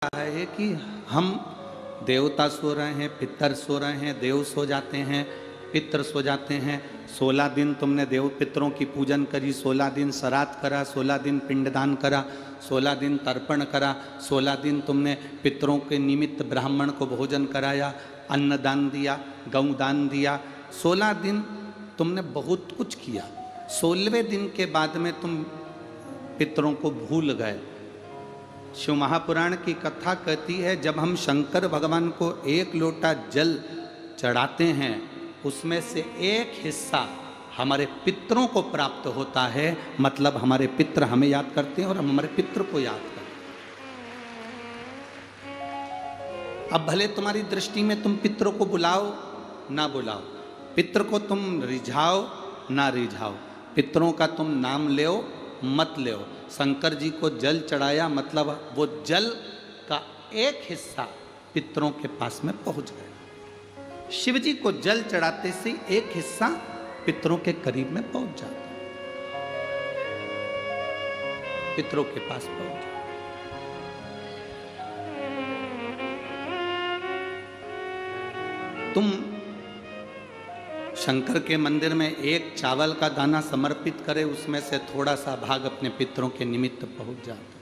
है कि हम देवता सो रहे हैं, पितर सो रहे हैं, देव सो जाते हैं, पितर सो जाते हैं। 16 दिन तुमने देव पितरों की पूजन करी, 16 दिन श्राद्ध करा, 16 दिन पिंडदान करा, 16 दिन तर्पण करा, 16 दिन तुमने पितरों के निमित्त ब्राह्मण को भोजन कराया, अन्नदान दिया, गौदान दिया। 16 दिन तुमने बहुत कुछ किया। 16वें दिन के बाद में तुम पितरों को भूल गए। शिव महापुराण की कथा कहती है, जब हम शंकर भगवान को एक लोटा जल चढ़ाते हैं, उसमें से एक हिस्सा हमारे पितरों को प्राप्त होता है। मतलब हमारे पितर हमें याद करते हैं और हम हमारे पितर को याद करते हैं। अब भले तुम्हारी दृष्टि में तुम पितरों को बुलाओ ना बुलाओ, पितर को तुम रिझाओ ना रिझाओ, पितरों का तुम नाम ले मत ले। शंकर जी को जल चढ़ाया, मतलब वो जल का एक हिस्सा पितरों के पास में पहुंच गया। शिव जी को जल चढ़ाते से एक हिस्सा पितरों के करीब में पहुंच जाता, पितरों के पास पहुंच जाता। तुम शंकर के मंदिर में एक चावल का दाना समर्पित करे, उसमें से थोड़ा सा भाग अपने पितरों के निमित्त पहुंच जाता।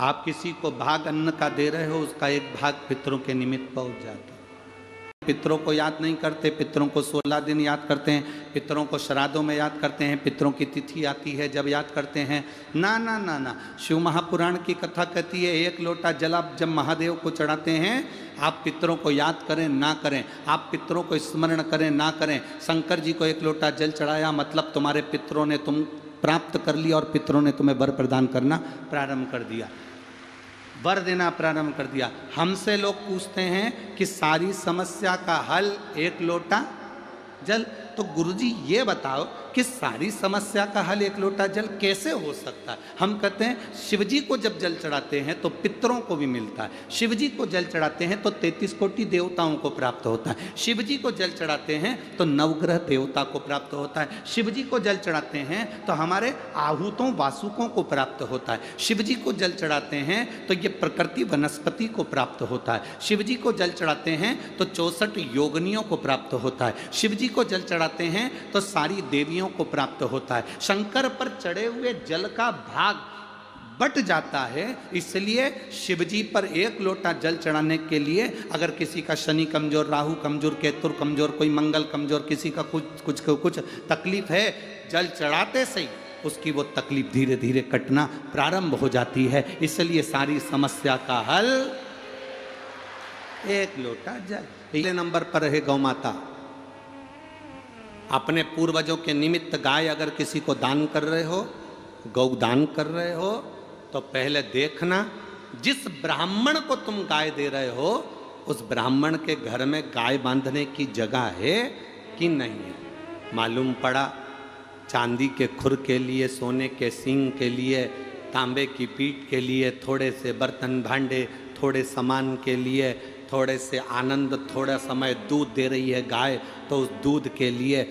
आप किसी को भाग अन्न का दे रहे हो, उसका एक भाग पितरों के निमित्त पहुंच जाता। पितरों को याद नहीं करते, पितरों को 16 दिन याद करते हैं, पितरों को श्राद्धों में याद करते हैं, पितरों की तिथि आती है जब याद करते हैं। ना ना ना ना, शिव महापुराण की कथा कहती है, एक लोटा जल आप जब महादेव को चढ़ाते हैं, आप पितरों को याद करें ना करें, आप पितरों को स्मरण करें ना करें, शंकर जी को एक लोटा जल चढ़ाया, मतलब तुम्हारे पितरों ने तुम प्राप्त कर लिया और पितरों ने तुम्हें वर प्रदान करना प्रारंभ कर दिया, वर देना प्रारंभ कर दिया। हमसे लोग पूछते हैं कि सारी समस्या का हल एक लोटा जल। तो गुरुजी ये बताओ कि सारी समस्या का हल एक लोटा जल कैसे हो सकता है? हम कहते हैं शिवजी को जब जल चढ़ाते हैं तो पितरों को भी मिलता है, शिवजी को जल चढ़ाते हैं तो 33 कोटि देवताओं को प्राप्त होता है, शिवजी को जल चढ़ाते हैं तो नवग्रह देवता को प्राप्त होता है, शिवजी को जल चढ़ाते हैं तो हमारे आहूतों वासुकों को प्राप्त होता है, शिवजी को जल चढ़ाते हैं तो ये प्रकृति वनस्पति को प्राप्त होता है, शिवजी को जल चढ़ाते हैं तो 64 योगिनियों को प्राप्त होता है, शिवजी को जल चढ़ाते हैं तो सारी देवियों को प्राप्त होता है। शंकर पर चढ़े हुए जल का भाग बट जाता है। इसलिए शिवजी पर एक लोटा जल चढ़ाने के लिए अगर किसी का शनि कमजोर, राहु कमजोर, केतु कमजोर, कोई मंगल कमजोर, किसी का कुछ तकलीफ है, जल चढ़ाते से ही उसकी वो तकलीफ धीरे धीरे कटना प्रारंभ हो जाती है। इसलिए सारी समस्या का हल एक लोटा जल। पहले नंबर पर है गौ माता। अपने पूर्वजों के निमित्त गाय अगर किसी को दान कर रहे हो, गौदान कर रहे हो, तो पहले देखना जिस ब्राह्मण को तुम गाय दे रहे हो उस ब्राह्मण के घर में गाय बांधने की जगह है कि नहीं है। मालूम पड़ा चांदी के खुर के लिए, सोने के सींग के लिए, तांबे की पीठ के लिए, थोड़े से बर्तन भांडे, थोड़े सामान के लिए, थोड़े से आनंद, थोड़ा समय दूध दे रही है गाय, तो उस दूध के लिए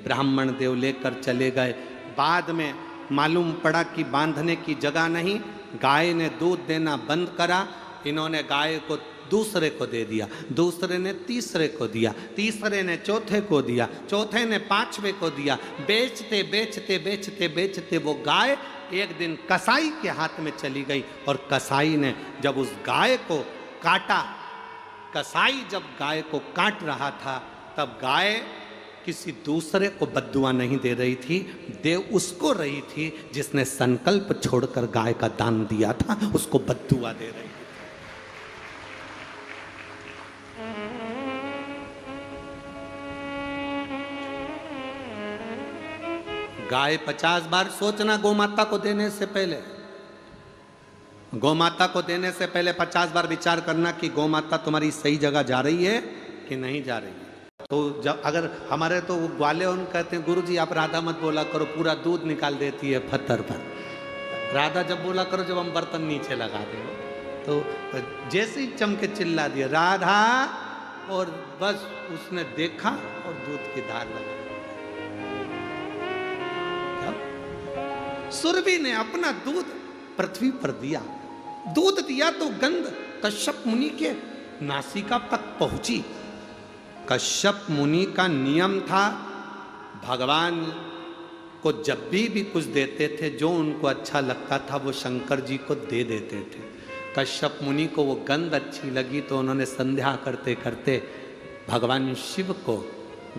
ब्राह्मण देव लेकर चले गए। बाद में मालूम पड़ा कि बांधने की जगह नहीं, गाय ने दूध देना बंद करा, इन्होंने गाय को दूसरे को दे दिया, दूसरे ने तीसरे को दिया, तीसरे ने चौथे को दिया, चौथे ने पांचवें को दिया। बेचते बेचते बेचते बेचते वो गाय एक दिन कसाई के हाथ में चली गई और कसाई ने जब उस गाय को काटा, कसाई जब गाय को काट रहा था, तब गाय किसी दूसरे को बद्दुआ नहीं दे रही थी, दे उसको रही थी जिसने संकल्प छोड़कर गाय का दान दिया था, उसको बद्दुआ दे रही थी। गाय 50 बार सोचना गौ माता को देने से पहले, गौ माता को देने से पहले 50 बार विचार करना कि गौ माता तुम्हारी सही जगह जा रही है कि नहीं जा रही है। तो जब अगर हमारे तो ग्वाले उन कहते हैं, गुरुजी आप राधा मत बोला करो, पूरा दूध निकाल देती है पत्थर पर। राधा जब बोला करो जब हम बर्तन नीचे लगा दें, तो जैसे ही चमके चिल्ला दिया राधा, और बस उसने देखा और दूध की धार लगा। सुरभि ने अपना दूध पृथ्वी पर दिया। दूध दिया तो गंध कश्यप मुनि के नासिका तक पहुंची। कश्यप मुनि का नियम था, भगवान को जब भी कुछ देते थे, जो उनको अच्छा लगता था वो शंकर जी को दे देते थे। कश्यप मुनि को वो गंध अच्छी लगी तो उन्होंने संध्या करते करते भगवान शिव को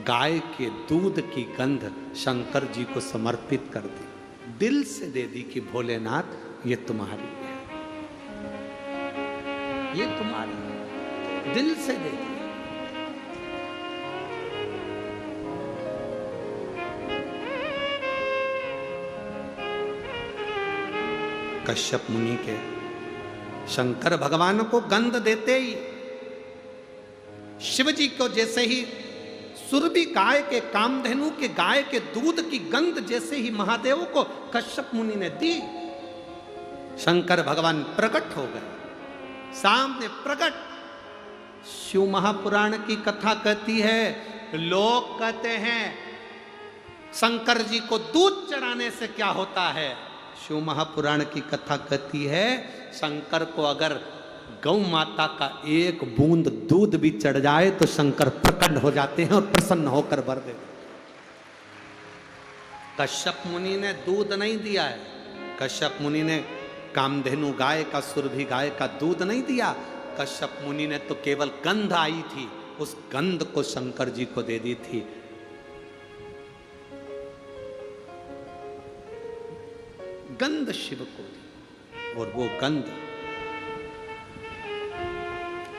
गाय के दूध की गंध शंकर जी को समर्पित कर दी। दिल से दे दी कि भोलेनाथ ये तुम्हारी है, ये तुम्हारी है, दिल से दे दी। कश्यप मुनि के शंकर भगवान को गंध देते ही शिव जी को जैसे ही सुरभि गाय के कामधेनु के गाय के दूध की गंध जैसे ही महादेव को कश्यप मुनि ने दी, शंकर भगवान प्रकट हो गए, सामने प्रकट। शिव महापुराण की कथा कहती है, लोग कहते हैं शंकर जी को दूध चढ़ाने से क्या होता है। शिव महापुराण की कथा कहती है, शंकर को अगर गौ माता का एक बूंद दूध भी चढ़ जाए तो शंकर प्रकट हो जाते हैं और प्रसन्न होकर वर देते। कश्यप मुनि ने दूध नहीं दिया है, कश्यप मुनि ने कामधेनु गाय का, सुरभि गाय का दूध नहीं दिया। कश्यप मुनि ने तो केवल गंध आई थी, उस गंध को शंकर जी को दे दी थी। गंध शिव को दी और वो गंध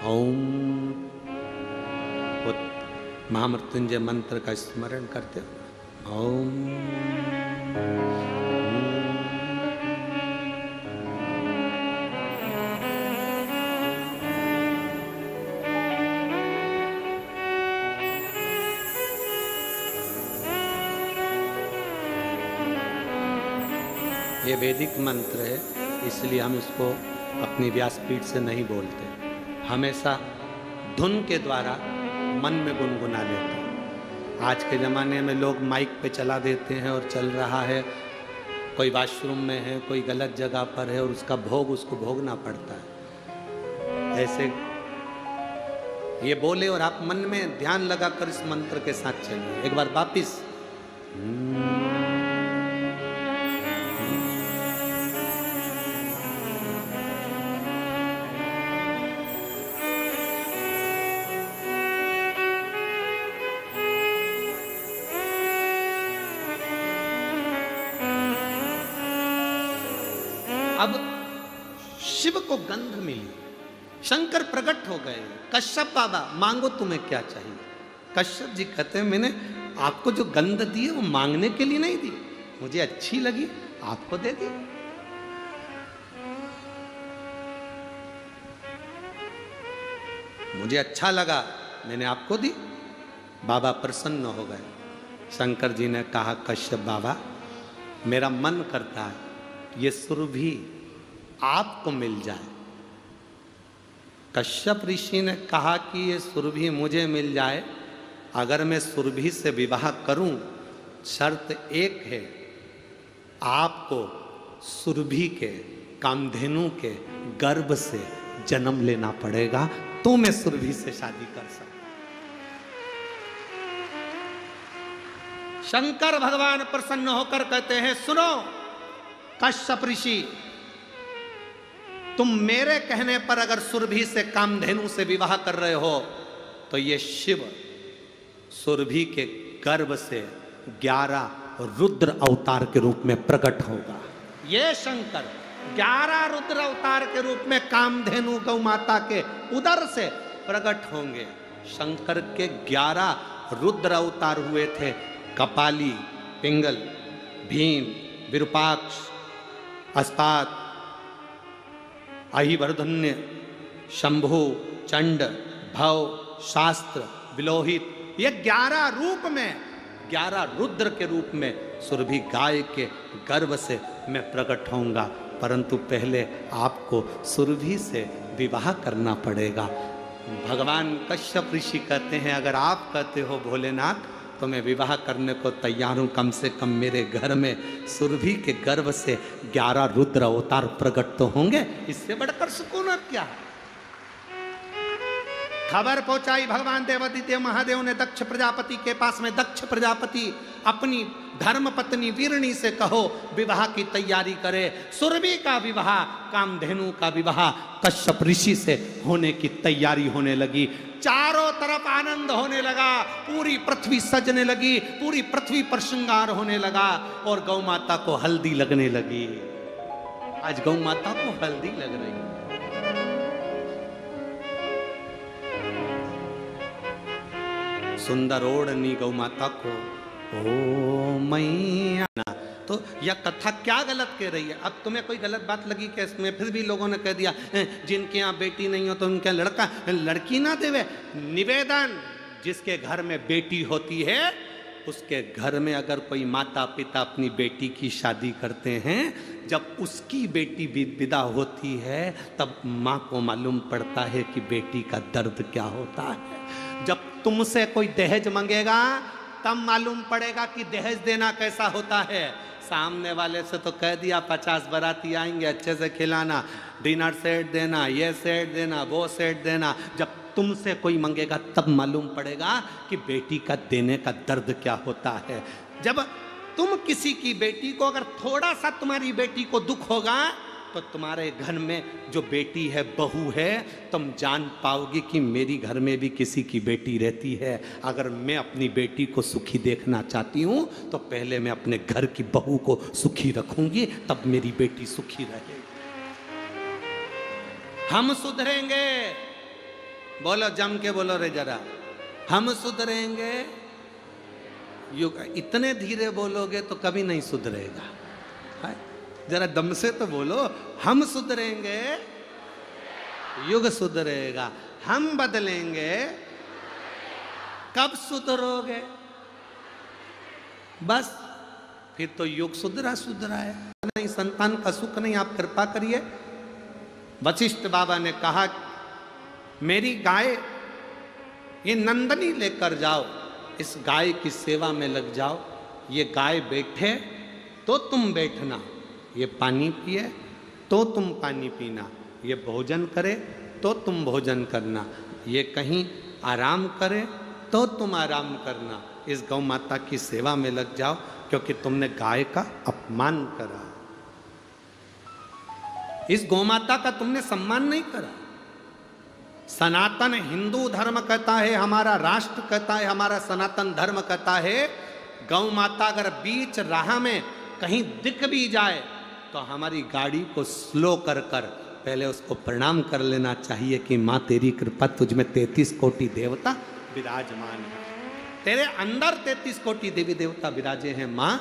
ओम, महामृत्युंजय मंत्र का स्मरण करते हो। ओम ये वैदिक मंत्र है, इसलिए हम इसको अपनी व्यासपीठ से नहीं बोलते, हमेशा धुन के द्वारा मन में गुनगुना लेते हैं। आज के ज़माने में लोग माइक पे चला देते हैं और चल रहा है, कोई वॉशरूम में है, कोई गलत जगह पर है और उसका भोग उसको भोगना पड़ता है। ऐसे ये बोले और आप मन में ध्यान लगाकर इस मंत्र के साथ चलिए। एक बार वापिस अब शिव को गंध मिली, शंकर प्रकट हो गए। कश्यप बाबा मांगो तुम्हें क्या चाहिए। कश्यप जी कहते हैं मैंने आपको जो गंध दी है वो मांगने के लिए नहीं दी, मुझे अच्छी लगी आपको दे दी। मुझे अच्छा लगा मैंने आपको दी। बाबा प्रसन्न हो गए। शंकर जी ने कहा कश्यप बाबा मेरा मन करता है ये सुरभि आपको मिल जाए। कश्यप ऋषि ने कहा कि ये सुरभि मुझे मिल जाए, अगर मैं सुरभि से विवाह करूं, शर्त एक है आपको सुरभि के कामधेनु के गर्भ से जन्म लेना पड़ेगा, तो मैं सुरभि से शादी कर सकता। शंकर भगवान प्रसन्न होकर कहते हैं सुनो कश्यप ऋषि, तुम मेरे कहने पर अगर सुरभि से कामधेनु से विवाह कर रहे हो तो ये शिव सुरभि के गर्भ से 11 रुद्र अवतार के रूप में प्रकट होगा। ये शंकर 11 रुद्र अवतार के रूप में कामधेनु गौ माता के उदर से प्रकट होंगे। शंकर के 11 रुद्र अवतार हुए थे, कपाली, पिंगल, भीम, विरूपाक्ष, अस्पात, अहिवर्धन्य, शंभु, चंड, भव, शास्त्र, विलोहित, ये 11 रूप में 11 रुद्र के रूप में सुरभि गाय के गर्भ से मैं प्रकट होऊंगा, परंतु पहले आपको सुरभि से विवाह करना पड़ेगा। भगवान कश्यप ऋषि कहते हैं अगर आप कहते हो भोलेनाथ तो मैं विवाह करने को तैयार हूं। कम से कम मेरे घर में सुरभि के गर्भ से 11 रुद्र अवतार प्रकट तो होंगे, इससे बढ़कर सुकून और क्या। खबर पहुंचाई भगवान देवादित्य महादेव ने दक्ष प्रजापति के पास में। दक्ष प्रजापति अपनी धर्म पत्नी वीरणी से कहो विवाह की तैयारी करे। सुरभि का विवाह, कामधेनु का विवाह कश्यप ऋषि से होने की तैयारी होने लगी। चारों तरफ आनंद होने लगा, पूरी पृथ्वी सजने लगी, पूरी पृथ्वी पर श्रृंगार होने लगा और गौ माता को हल्दी लगने लगी। आज गौ माता को हल्दी लग रही है। सुंदर ओढ़नी गौ माता को ओ मैया। तो यह कथा क्या गलत कह रही है? अब तुम्हें कोई गलत बात लगी क्या इसमें? फिर भी लोगों ने कह दिया जिनके यहाँ बेटी नहीं हो तो उनके लड़का लड़की ना देवे। निवेदन, जिसके घर में बेटी होती है उसके घर में अगर कोई माता पिता अपनी बेटी की शादी करते हैं, जब उसकी बेटी विदा होती है तब माँ को मालूम पड़ता है कि बेटी का दर्द क्या होता है। जब तुमसे कोई दहेज मांगेगा तब मालूम पड़ेगा कि दहेज देना कैसा होता है। सामने वाले से तो कह दिया 50 बाराती आएंगे, अच्छे से खिलाना, डिनर सेट देना, ये सेट देना, वो सेट देना। जब तुमसे कोई मांगेगा तब मालूम पड़ेगा कि बेटी का देने का दर्द क्या होता है। जब तुम किसी की बेटी को, अगर थोड़ा सा तुम्हारी बेटी को दुख होगा तो तुम्हारे घर में जो बेटी है, बहू है, तुम जान पाओगी कि मेरी घर में भी किसी की बेटी रहती है। अगर मैं अपनी बेटी को सुखी देखना चाहती हूँ तो पहले मैं अपने घर की बहू को सुखी रखूंगी, तब मेरी बेटी सुखी रहेगी। हम सुधरेंगे, बोलो जम के बोलो रे जरा, हम सुधरेंगे। इतने धीरे बोलोगे तो कभी नहीं सुधरेगा। जरा दम से तो बोलो, हम सुधरेंगे, युग सुधरेगा। हम बदलेंगे, कब सुधरोगे? बस फिर तो युग सुधरा है। नहीं, संतान का सुख नहीं, आप कृपा करिए। वशिष्ठ बाबा ने कहा मेरी गाय ये नंदनी लेकर जाओ, इस गाय की सेवा में लग जाओ। ये गाय बैठे तो तुम बैठना, ये पानी पिए तो तुम पानी पीना, ये भोजन करे तो तुम भोजन करना, ये कहीं आराम करे तो तुम आराम करना। इस गौ माता की सेवा में लग जाओ, क्योंकि तुमने गाय का अपमान करा, इस गौ माता का तुमने सम्मान नहीं करा। सनातन हिंदू धर्म कहता है, हमारा राष्ट्र कहता है, हमारा सनातन धर्म कहता है, गौ माता अगर बीच राह में कहीं दिख भी जाए तो हमारी गाड़ी को स्लो कर पहले उसको प्रणाम कर लेना चाहिए कि माँ तेरी कृपा, तुझ में 33 कोटि देवता विराजमान है, तेरे अंदर 33 कोटि देवी देवता विराजे हैं। माँ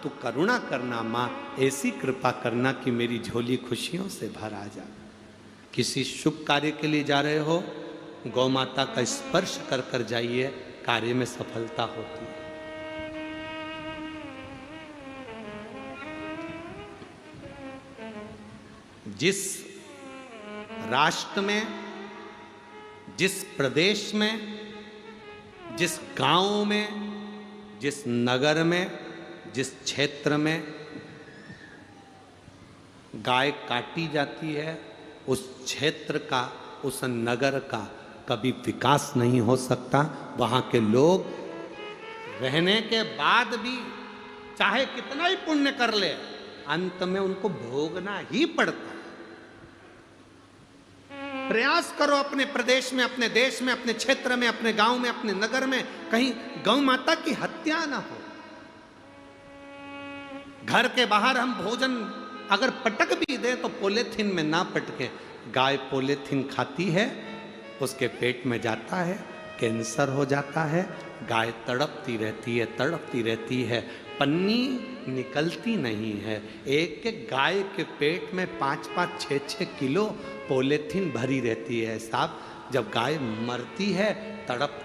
तू करुणा करना, माँ ऐसी कृपा करना कि मेरी झोली खुशियों से भर आ जाए। किसी शुभ कार्य के लिए जा रहे हो, गौ माता का स्पर्श कर जाइए, कार्य में सफलता होती है। जिस राष्ट्र में, जिस प्रदेश में, जिस गांव में, जिस नगर में, जिस क्षेत्र में गाय काटी जाती है, उस क्षेत्र का, उस नगर का कभी विकास नहीं हो सकता। वहाँ के लोग रहने के बाद भी चाहे कितना ही पुण्य कर ले, अंत में उनको भोगना ही पड़ता है। प्रयास करो अपने प्रदेश में, अपने देश में, अपने क्षेत्र में, अपने गांव में, अपने नगर में कहीं गौ माता की हत्या ना हो। घर के बाहर हम भोजन अगर पटक भी दे तो पॉलीथीन में ना पटके। गाय पॉलीथीन खाती है, उसके पेट में जाता है, कैंसर हो जाता है, गाय तड़पती रहती है, तड़पती रहती है, पन्नी निकलती नहीं है। एक एक गाय के पेट में 5-5, 6-6 किलो पॉलीथीन भरी रहती है साहब। जब गाय मरती है तड़प